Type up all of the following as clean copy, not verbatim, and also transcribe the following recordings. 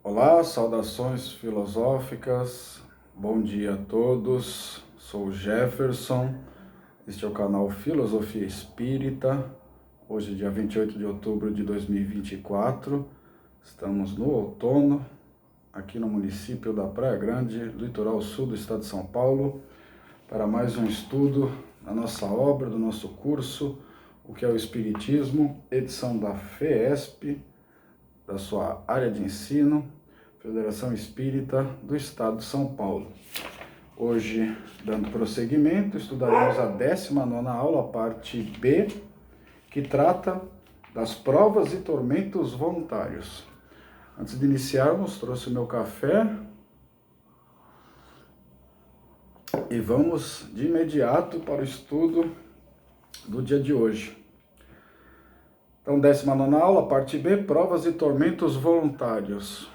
Olá, saudações filosóficas, bom dia a todos, sou o Jefferson, este é o canal Filosofia Espírita, hoje dia 28 de outubro de 2024, estamos no outono, aqui no município da Praia Grande, litoral sul do estado de São Paulo, para mais um estudo da nossa obra, do nosso curso, O que é o Espiritismo, edição da FEESP, da sua área de ensino, Federação Espírita do Estado de São Paulo. Hoje, dando prosseguimento, estudaremos a 19ª aula, parte B, que trata das provas e tormentos voluntários. Antes de iniciarmos, trouxe o meu café e vamos de imediato para o estudo do dia de hoje. Então, 19ª aula, parte B, provas e tormentos voluntários.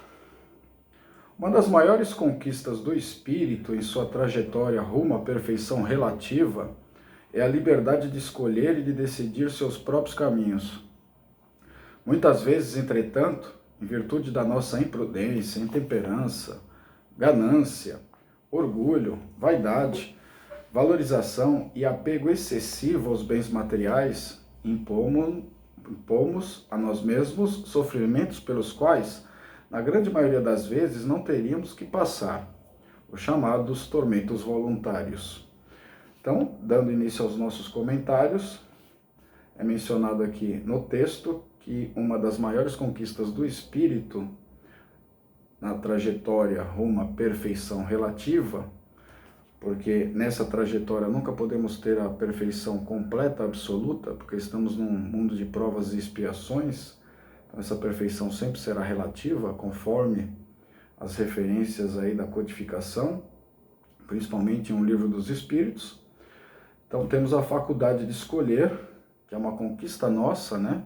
Uma das maiores conquistas do espírito em sua trajetória rumo à perfeição relativa é a liberdade de escolher e de decidir seus próprios caminhos. Muitas vezes, entretanto, em virtude da nossa imprudência, intemperança, ganância, orgulho, vaidade, valorização e apego excessivo aos bens materiais, impomos a nós mesmos sofrimentos pelos quais, na grande maioria das vezes, não teríamos que passar, os chamados tormentos voluntários. Então, dando início aos nossos comentários, é mencionado aqui no texto que uma das maiores conquistas do espírito na trajetória rumo à perfeição relativa, porque nessa trajetória nunca podemos ter a perfeição completa, absoluta, porque estamos num mundo de provas e expiações. Então, essa perfeição sempre será relativa, conforme as referências aí da codificação, principalmente em um livro dos Espíritos. Então, temos a faculdade de escolher, que é uma conquista nossa, né,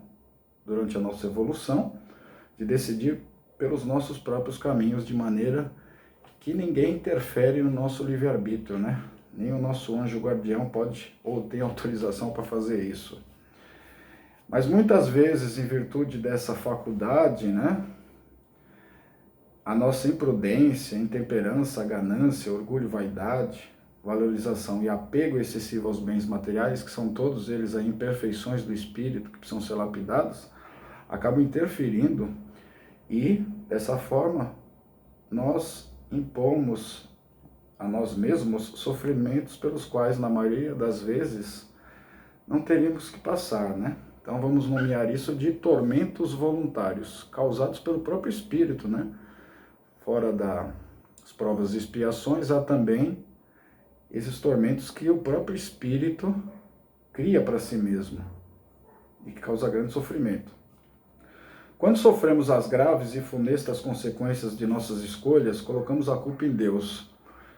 durante a nossa evolução, de decidir pelos nossos próprios caminhos, de maneira que ninguém interfere no nosso livre-arbítrio, né? Nem o nosso anjo guardião pode ou tem autorização para fazer isso. Mas muitas vezes, em virtude dessa faculdade, né, a nossa imprudência, intemperança, ganância, orgulho, vaidade, valorização e apego excessivo aos bens materiais, que são todos eles as imperfeições do espírito que precisam ser lapidados, acabam interferindo e, dessa forma, nós impomos a nós mesmos sofrimentos pelos quais, na maioria das vezes, não teríamos que passar, né? Então vamos nomear isso de tormentos voluntários, causados pelo próprio espírito, né? Fora das provas e expiações, há também esses tormentos que o próprio espírito cria para si mesmo e que causa grande sofrimento. Quando sofremos as graves e funestas consequências de nossas escolhas, colocamos a culpa em Deus,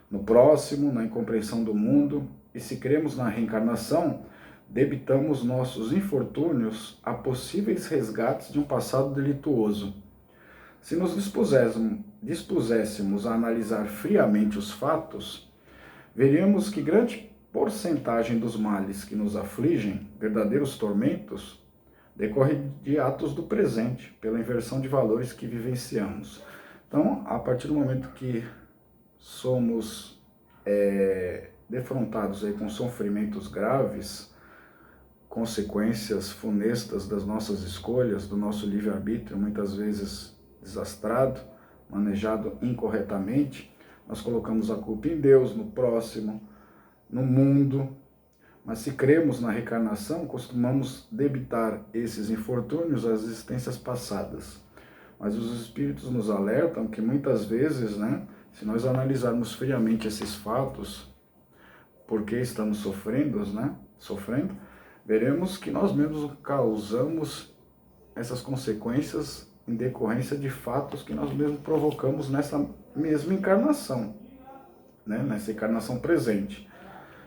no próximo, na incompreensão do mundo, e se cremos na reencarnação, debitamos nossos infortúnios a possíveis resgates de um passado delituoso. Se nos dispuséssemos a analisar friamente os fatos, veríamos que grande porcentagem dos males que nos afligem, verdadeiros tormentos, decorre de atos do presente, pela inversão de valores que vivenciamos. Então, a partir do momento que somos defrontados aí com sofrimentos graves, consequências funestas das nossas escolhas, do nosso livre-arbítrio, muitas vezes desastrado, manejado incorretamente, nós colocamos a culpa em Deus, no próximo, no mundo. Mas se cremos na reencarnação, costumamos debitar esses infortúnios às existências passadas. Mas os espíritos nos alertam que muitas vezes, né, se nós analisarmos friamente esses fatos, por que estamos sofrendo, veremos que nós mesmos causamos essas consequências em decorrência de fatos que nós mesmos provocamos nessa mesma encarnação, né, nessa encarnação presente.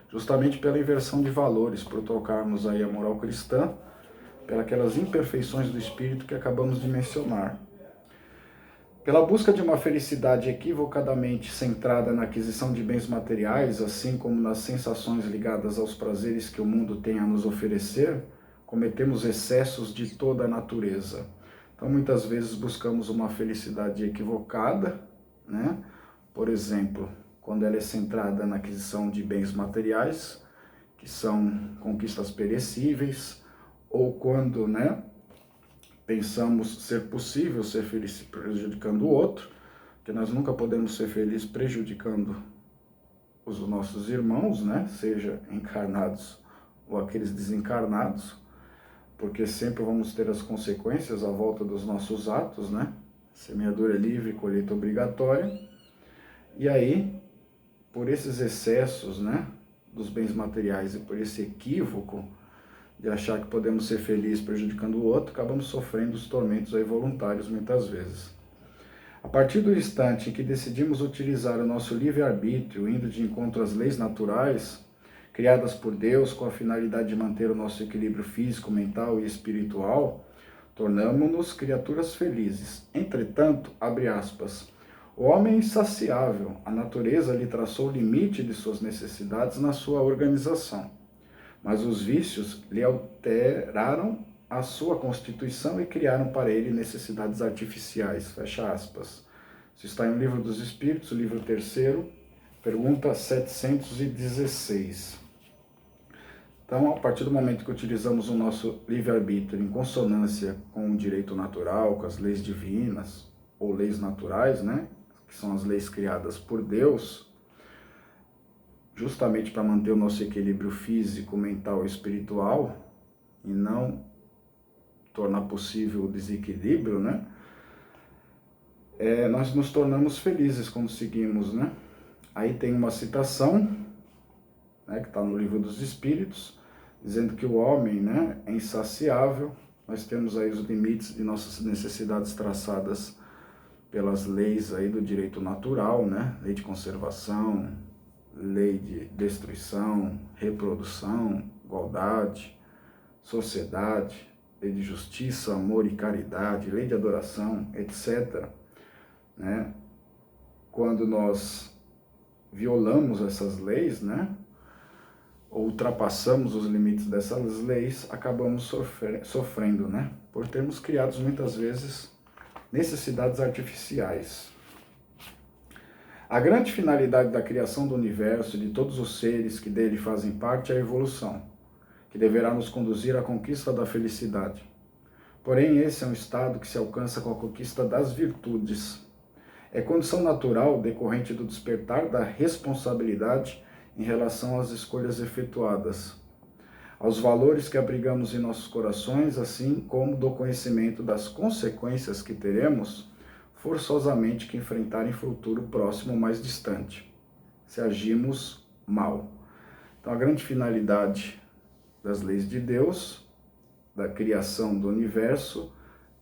Justamente pela inversão de valores, por trocarmos aí a moral cristã pelas imperfeições do espírito que acabamos de mencionar. Pela busca de uma felicidade equivocadamente centrada na aquisição de bens materiais, assim como nas sensações ligadas aos prazeres que o mundo tem a nos oferecer, cometemos excessos de toda a natureza. Então, muitas vezes buscamos uma felicidade equivocada, né? Por exemplo, quando ela é centrada na aquisição de bens materiais, que são conquistas perecíveis, ou quando, né, pensamos ser possível ser feliz prejudicando o outro, que nós nunca podemos ser felizes prejudicando os nossos irmãos, né, seja encarnados ou aqueles desencarnados, porque sempre vamos ter as consequências à volta dos nossos atos, né? Semeadura livre, colheita obrigatória. E aí, por esses excessos, né, dos bens materiais e por esse equívoco de achar que podemos ser felizes prejudicando o outro, acabamos sofrendo os tormentos aí voluntários muitas vezes. A partir do instante em que decidimos utilizar o nosso livre-arbítrio, indo de encontro às leis naturais, criadas por Deus com a finalidade de manter o nosso equilíbrio físico, mental e espiritual, tornamo-nos criaturas felizes. Entretanto, abre aspas, o homem é insaciável, a natureza lhe traçou o limite de suas necessidades na sua organização, mas os vícios lhe alteraram a sua constituição e criaram para ele necessidades artificiais, fecha aspas. Isso está em Livro dos Espíritos, livro 3º, pergunta 716. Então, a partir do momento que utilizamos o nosso livre-arbítrio em consonância com o direito natural, com as leis divinas, ou leis naturais, né, que são as leis criadas por Deus, justamente para manter o nosso equilíbrio físico, mental e espiritual, e não tornar possível o desequilíbrio, né, nós nos tornamos felizes quando seguimos, né. Aí tem uma citação, né, que está no Livro dos Espíritos, dizendo que o homem, né, é insaciável. Nós temos aí os limites de nossas necessidades traçadas pelas leis aí do direito natural, né, lei de conservação, lei de destruição, reprodução, igualdade, sociedade, lei de justiça, amor e caridade, lei de adoração, etc. Né? Quando nós violamos essas leis, né, ou ultrapassamos os limites dessas leis, acabamos sofrendo, né, por termos criado muitas vezes necessidades artificiais. A grande finalidade da criação do universo e de todos os seres que dele fazem parte é a evolução, que deverá nos conduzir à conquista da felicidade. Porém, esse é um estado que se alcança com a conquista das virtudes. É condição natural decorrente do despertar da responsabilidade em relação às escolhas efetuadas, aos valores que abrigamos em nossos corações, assim como do conhecimento das consequências que teremos forçosamente que enfrentar em futuro próximo ou mais distante, se agimos mal. Então, a grande finalidade das leis de Deus, da criação do universo,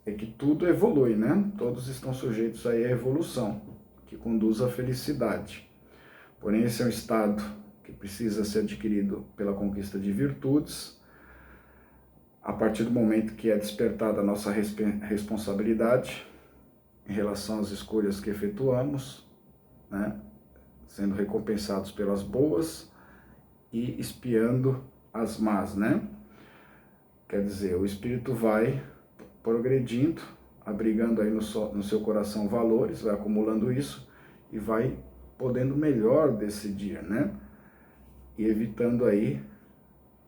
é que tudo evolui, né? Todos estão sujeitos aí à evolução, que conduz à felicidade. Porém, esse é um estado que precisa ser adquirido pela conquista de virtudes, a partir do momento que é despertada a nossa responsabilidade em relação às escolhas que efetuamos, né, sendo recompensados pelas boas e espiando as más, né? Quer dizer, o espírito vai progredindo, abrigando aí no seu coração valores, vai acumulando isso e vai podendo melhor decidir, né? E evitando aí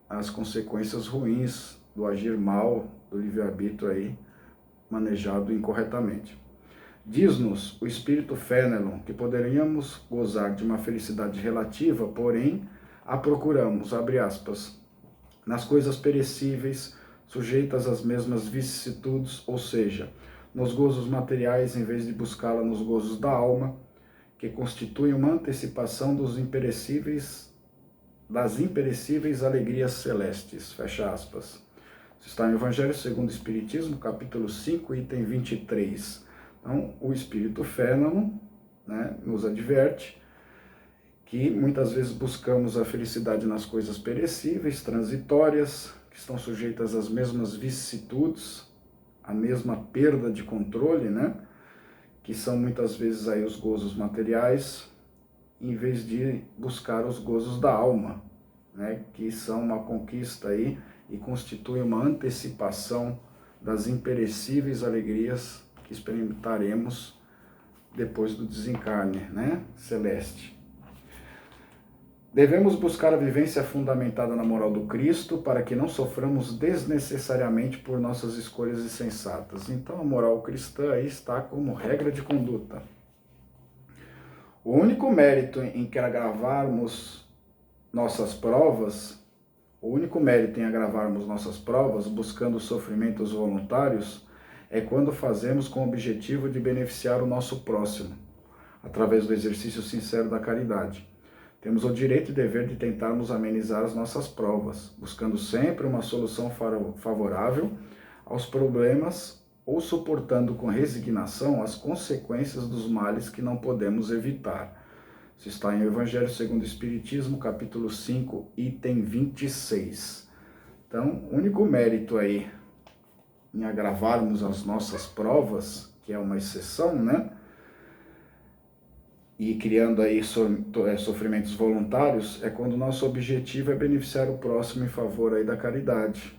as consequências ruins do agir mal, do livre-arbítrio aí manejado incorretamente. Diz-nos o espírito Fénelon que poderíamos gozar de uma felicidade relativa, porém a procuramos, abre aspas, nas coisas perecíveis, sujeitas às mesmas vicissitudes, ou seja, nos gozos materiais em vez de buscá-la nos gozos da alma, que constituem uma antecipação das imperecíveis alegrias celestes, fecha aspas. Isso está no Evangelho segundo o Espiritismo, capítulo 5, item 23. Então, o Espírito Fénelon, né, nos adverte que muitas vezes buscamos a felicidade nas coisas perecíveis, transitórias, que estão sujeitas às mesmas vicissitudes, à mesma perda de controle, né, que são muitas vezes aí os gozos materiais, em vez de buscar os gozos da alma, né, que são uma conquista aí e constituem uma antecipação das imperecíveis alegrias que experimentaremos depois do desencarne, né, celeste. Devemos buscar a vivência fundamentada na moral do Cristo para que não soframos desnecessariamente por nossas escolhas insensatas. Então, a moral cristã aí está como regra de conduta. O único mérito em que agravarmos nossas provas, buscando sofrimentos voluntários, é quando fazemos com o objetivo de beneficiar o nosso próximo, através do exercício sincero da caridade. Temos o direito e dever de tentarmos amenizar as nossas provas, buscando sempre uma solução favorável aos problemas ou suportando com resignação as consequências dos males que não podemos evitar. Isso está em Evangelho segundo o Espiritismo, capítulo 5, item 26. Então, o único mérito aí em agravarmos as nossas provas, que é uma exceção, né? E criando aí sofrimentos voluntários, é quando o nosso objetivo é beneficiar o próximo em favor aí da caridade,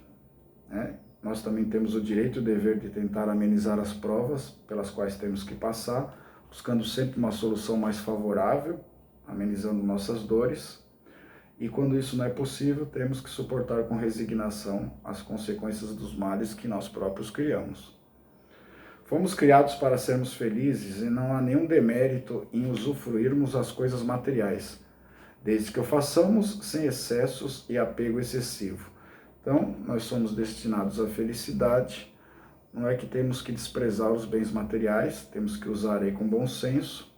né? Nós também temos o direito e o dever de tentar amenizar as provas pelas quais temos que passar, buscando sempre uma solução mais favorável, amenizando nossas dores. E quando isso não é possível, temos que suportar com resignação as consequências dos males que nós próprios criamos. Fomos criados para sermos felizes e não há nenhum demérito em usufruirmos as coisas materiais, desde que o façamos sem excessos e apego excessivo. Então, nós somos destinados à felicidade, não é que temos que desprezar os bens materiais, temos que usar aí com bom senso,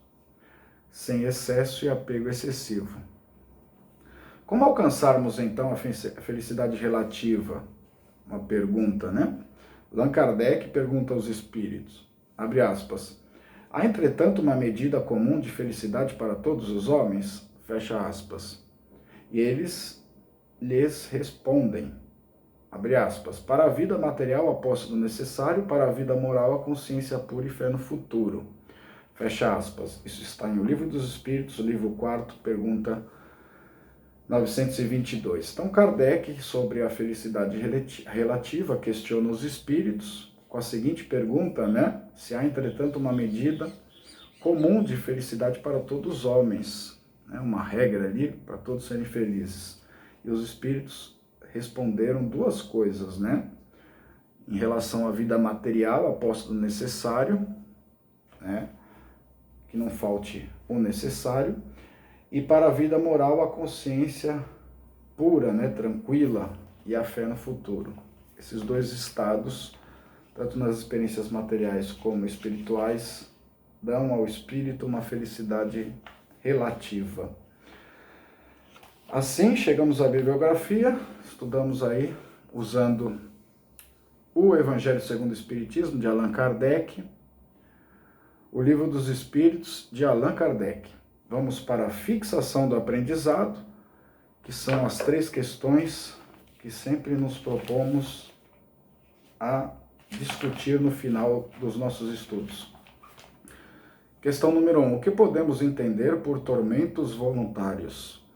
sem excesso e apego excessivo. Como alcançarmos então a felicidade relativa? Uma pergunta, né? Allan Kardec pergunta aos espíritos, abre aspas, há entretanto uma medida comum de felicidade para todos os homens? Fecha aspas. E eles lhes respondem, abre aspas, para a vida material a posse do necessário, para a vida moral a consciência pura e fé no futuro. Fecha aspas. Isso está em O Livro dos Espíritos, livro 4, pergunta 922. Então, Kardec, sobre a felicidade relativa, questiona os espíritos com a seguinte pergunta, né? Se há, entretanto, uma medida comum de felicidade para todos os homens, né? Uma regra ali para todos serem felizes. E os espíritos responderam duas coisas, né? Em relação à vida material, a posse do necessário, né? Que não falte o necessário. E para a vida moral, a consciência pura, né, tranquila, e a fé no futuro. Esses dois estados, tanto nas experiências materiais como espirituais, dão ao espírito uma felicidade relativa. Assim, chegamos à bibliografia, estudamos aí, usando o Evangelho segundo o Espiritismo, de Allan Kardec, o Livro dos Espíritos, de Allan Kardec. Vamos para a fixação do aprendizado, que são as 3 questões que sempre nos propomos a discutir no final dos nossos estudos. Questão número 1. O que podemos entender por tormentos voluntários?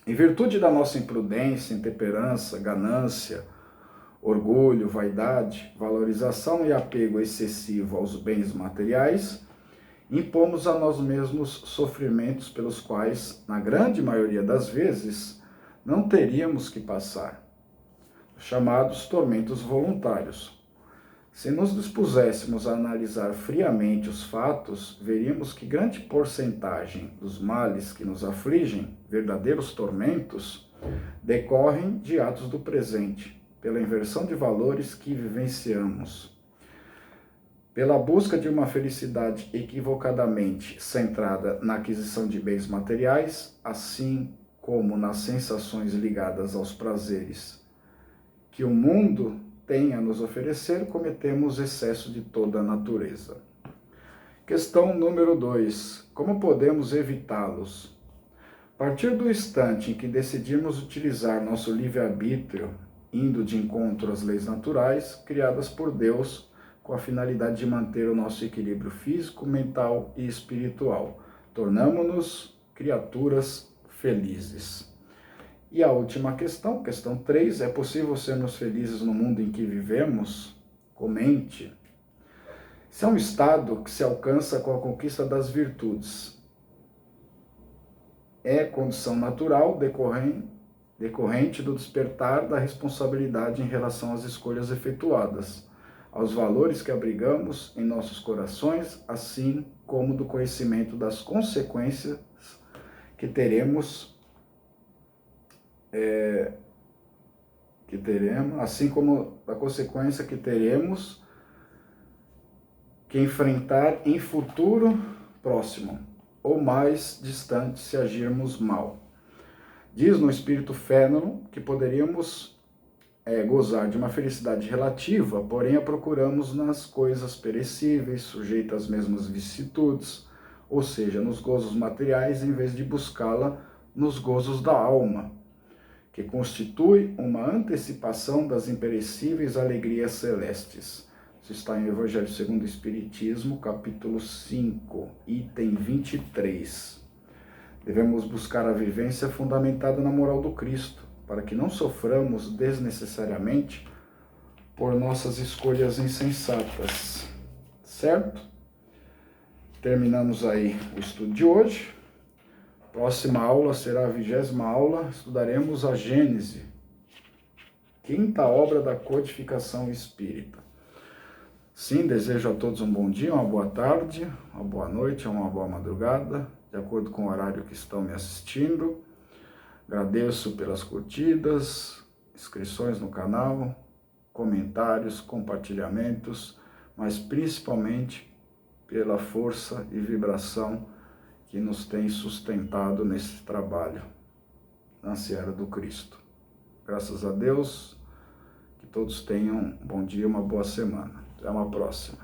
Em virtude da nossa imprudência, intemperança, ganância, orgulho, vaidade, valorização e apego excessivo aos bens materiais, impomos a nós mesmos sofrimentos pelos quais, na grande maioria das vezes, não teríamos que passar, chamados tormentos voluntários. Se nos dispuséssemos a analisar friamente os fatos, veríamos que grande porcentagem dos males que nos afligem, verdadeiros tormentos, decorrem de atos do presente, pela inversão de valores que vivenciamos, pela busca de uma felicidade equivocadamente centrada na aquisição de bens materiais, assim como nas sensações ligadas aos prazeres que o mundo tem a nos oferecer, cometemos excesso de toda a natureza. Questão número 2. Como podemos evitá-los? A partir do instante em que decidimos utilizar nosso livre-arbítrio, indo de encontro às leis naturais, criadas por Deus, com a finalidade de manter o nosso equilíbrio físico, mental e espiritual, tornamo-nos criaturas felizes. E a última questão, questão 3, é possível sermos felizes no mundo em que vivemos? Comente. Se é um estado que se alcança com a conquista das virtudes, é condição natural decorrente do despertar da responsabilidade em relação às escolhas efetuadas, aos valores que abrigamos em nossos corações, assim como do conhecimento das consequências que teremos, assim como da consequência que teremos que enfrentar em futuro próximo ou mais distante se agirmos mal. Diz no Espírito Fénelon que poderíamos gozar de uma felicidade relativa, porém a procuramos nas coisas perecíveis, sujeitas às mesmas vicissitudes, ou seja, nos gozos materiais, em vez de buscá-la nos gozos da alma, que constitui uma antecipação das imperecíveis alegrias celestes. Isso está em Evangelho segundo o Espiritismo, capítulo 5, item 23. Devemos buscar a vivência fundamentada na moral do Cristo, para que não soframos desnecessariamente por nossas escolhas insensatas. Certo? Terminamos aí o estudo de hoje. Próxima aula será a 20ª aula. Estudaremos a Gênese, quinta obra da codificação espírita. Sim, desejo a todos um bom dia, uma boa tarde, uma boa noite, uma boa madrugada, de acordo com o horário que estão me assistindo. Agradeço pelas curtidas, inscrições no canal, comentários, compartilhamentos, mas principalmente pela força e vibração que nos tem sustentado nesse trabalho na Seara do Cristo. Graças a Deus, que todos tenham um bom dia, uma boa semana. Até uma próxima.